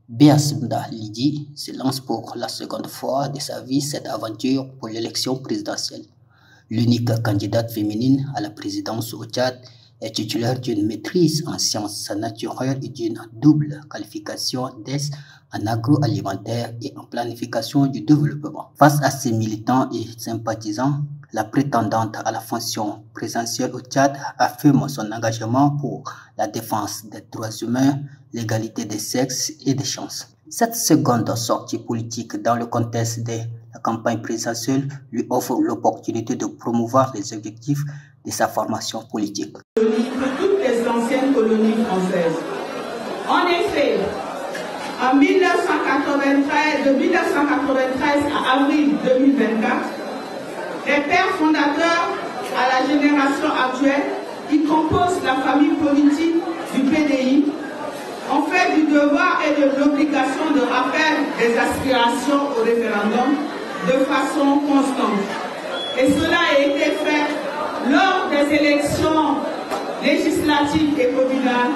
Béasimda Lydie se lance pour la seconde fois de sa vie cette aventure pour l'élection présidentielle. L'unique candidate féminine à la présidence au Tchad est titulaire d'une maîtrise en sciences naturelles et d'une double qualification d'ES en agroalimentaire et en planification du développement. Face à ses militants et sympathisants, la prétendante à la fonction présidentielle au Tchad affirme son engagement pour la défense des droits humains, l'égalité des sexes et des chances. Cette seconde sortie politique dans le contexte de la campagne présidentielle lui offre l'opportunité de promouvoir les objectifs de sa formation politique. De toutes les anciennes colonies françaises. En effet, de 1993 à avril 2024, les pères fondateurs à la génération actuelle qui composent la famille politique du PDI ont fait du devoir et de l'obligation de rappel des aspirations au référendum de façon constante. Et cela a été fait lors des élections législatives et communales,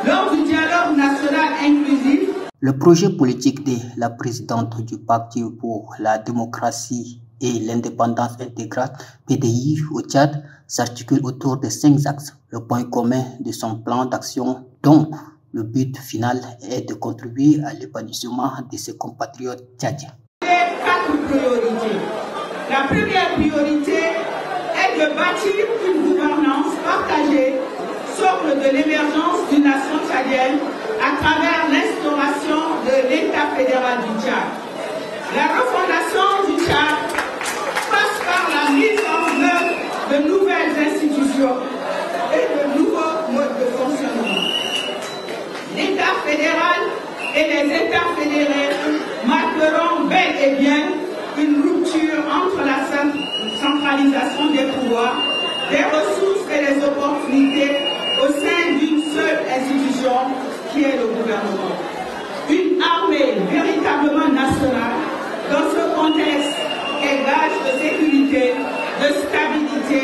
lors du dialogue national inclusif. Le projet politique de la présidente du Parti pour la démocratie et l'indépendance intégrale PDI au Tchad s'articule autour de 5 axes. Le point commun de son plan d'action, dont le but final est de contribuer à l'épanouissement de ses compatriotes tchadiens. 4 priorités. La première priorité est de bâtir une gouvernance partagée socle de l'émergence d'une nation tchadienne à travers l'instauration de l'État fédéral du Tchad. La refondation du Tchad passe par la mise en œuvre de nouvelles institutions et de nouveaux modes de fonctionnement. L'État fédéral et les États fédérés marqueront bel et bien une rupture entre la centralisation des pouvoirs, des ressources et des opportunités au sein d'une seule institution qui est le gouvernement. Une armée véritablement nationale dans ce contexte est gage de sécurité, de stabilité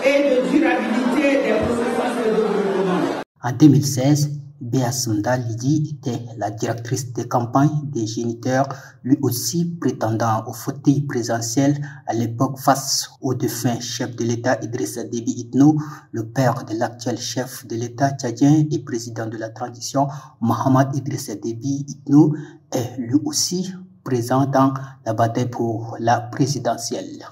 et de durabilité des processus de développement. En 2016, Béasimda Lydie était la directrice de campagne des géniteurs, lui aussi prétendant au fauteuil présidentiel à l'époque face au défunt chef de l'État Idrissa Déby Itno, le père de l'actuel chef de l'État tchadien et président de la transition Mohamed Idrissa Déby Itno est lui aussi présent dans la bataille pour la présidentielle.